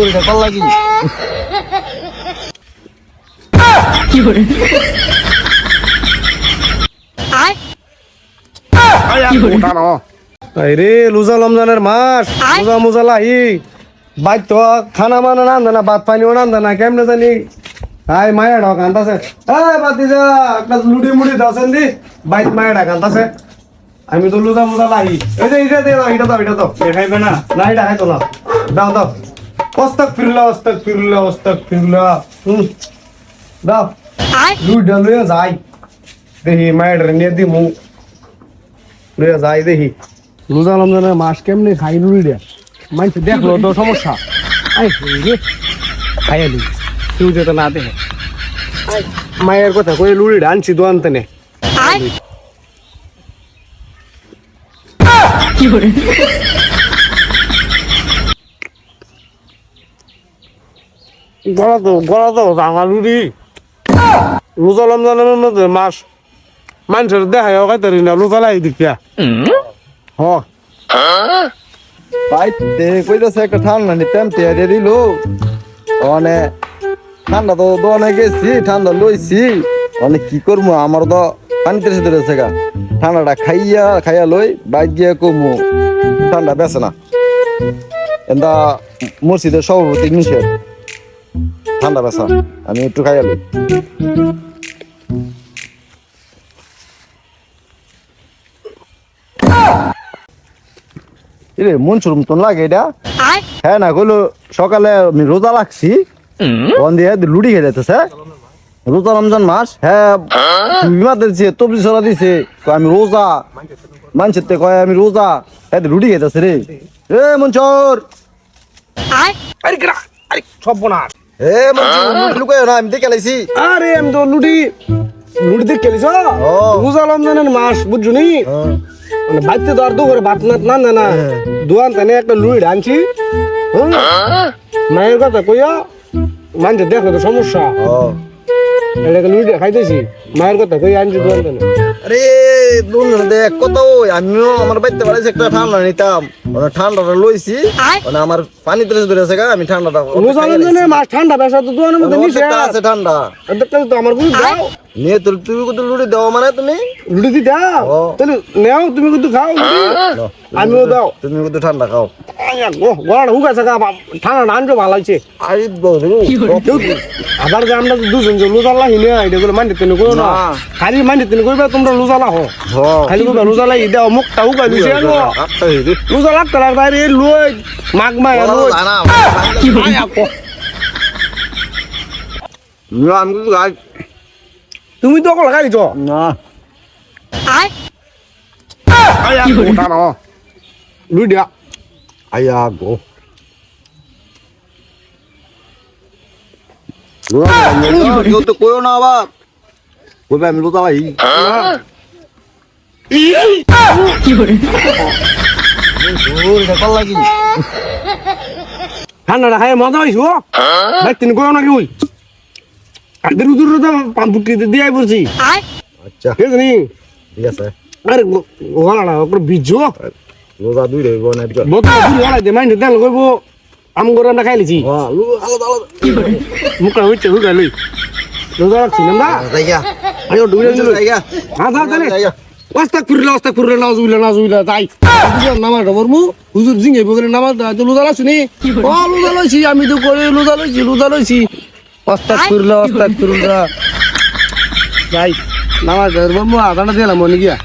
এটা কল লাগি রে লুজা রমজানের মাস রোজা মোজা লাহি বাইর তো খানা মানা নান্দে না ভাত পানিও নান্দে না কেমনে জানি হাই মায়া ঢক আনতাছে বাতি যা একটা লুডি মুড়ি দাসেন দি বাইত মায়া ঢাক আনতাছে আমি তো লুজা মোজা লাহি এই যে এটা দাও এটা দাও এটা দাও খাইবে না না এটা খাইতো না দাও দাও অস্তক ফিরলা দাও লুই ডালুয়ে যাই দেখি মায়ের নিয়ে দি মু লুয়ে যাই দেখি রোজা রমজানের মাস কেমনে খাই লুই দে মানছে দেখলো তো সমস্যা আই রে খাইয়ালি তুই যেতে না দেখে মায়ের কথা কই লুড়ি আনছি দোয়ানতে নে গলা তো রাঙা লুড়ি রোজা রমজানের মধ্যে মাস মানুষের দেখায় খাইতারি না রোজা লাই দেখিয়া হ বাইতে কইতাছে একটা ঠান্ডা নিতাম তে দিল মানে ঠান্ডা তো দোকানে গেছি ঠান্ডা লইছি মানে কি করবো আমার তো পানি তেরে ধরেছে গা ঠান্ডাটা খাইয়া লই বাইক গিয়ে কমু ঠান্ডা বেছে না এটা মসজিদের সভাপতি নিষেধ ঠান্ডা বেচা আমি একটু খাইয়া লই রে মন চুরুম তো লাগে এটা হ্যাঁ না কইলো সকালে আমি রোজা লাগছি ওন দিয়ে লুডি খেয়ে যাইতেছে রোজা রমজান মাস হ্যাঁ বিমা দিচ্ছে তবজি ছড়া দিছে আমি রোজা মানছে কয় আমি রোজা হ্যাঁ লুডি খেতেছে রে এ মনচর আরে সব না এ মনচর লুকায় না আমি দেখে লাইছি আরে আমি তো লুডি দেখে খেলিস রোজা রমজানের মাস বুঝছো নি মানে বাইতে তো আর দুপুরে ভাত না না দোয়ান তানে একটা লুই আনছি মায়ের কথা কইয়া মানছে দেখো তো সমস্যা এটাকে লুই খাইতেছি মায়ের কথা কইয়া আনছি দোয়ান তানে আরে দুন দেখ কত আমিও আমার বাইতে বাড়াইছে একটা ঠান্ডা নিতাম মানে ঠান্ডাটা লইছি মানে আমার পানি তেরে ধরেছে গা আমি ঠান্ডাটা রোজা রমজানের মাস ঠান্ডা বেশা তো দোয়ানের মধ্যে নিছে আছে ঠান্ডা দেখতে তো আমার বুঝ দাও নিয়ে তুমি কত লুড়ি দাও মানে তুমি লুডি দি দাও তাহলে নেও তুমি কিন্তু খাও আমিও দাও তুমি কত ঠান্ডা খাও গড় হুকাছে গা ঠান্ডা আনছো ভালো লাগছে আরে আবার যে আমরা দুজন যে লুজালা হিনে এটা গুলো মানতে তেনে কইও না খালি মানতে তেনে কইবা তোমরা লুজালা হো খালি কইবা লুজালা ইদা মুখটা হুকাই দিছে লুজালা তার বাইরে লই মাগমা লই কি আকো আমি তুমি তো কল খাইছো না কি ওটা না লুডিয়া আয়া গো কেউ তো কইও না আবার কইবে আমি লোতা ভাই কি করে কল লাগি ঠান্ডা খাই মজা হইছো ভাই তিন কইও না কি হই আদের উদুর তো পাম্পুটি দিয়াই বলছি আচ্ছা ঠিক আছে নি ঠিক আছে আরে ওলা ওপর বিজো লোজা দুই রে বনে দিবা বোতল দুই ওলা দে মাইন দেন কইবো আম করে আমরা খাইলিছি আলাদা আলাদা মুখা হইছে হুগা লই লোজা রাখছি না জায়গা আয়ো ডুইলে দিল জায়গা আধা তালে জায়গা ওয়াস্তাগফিরুল্লাহ নাউজুবিল্লাহ তাই নামাজ ধরমু হুজুর জিঙ্গে বগরে নামাজ তো লোজা লাছনি ও লোজা লইছি আমি তো করে লোজা লইছি ওয়াস্তাগফিরুল্লাহ তাই নামাজ ধরমু আধাটা দিলাম মনে গিয়া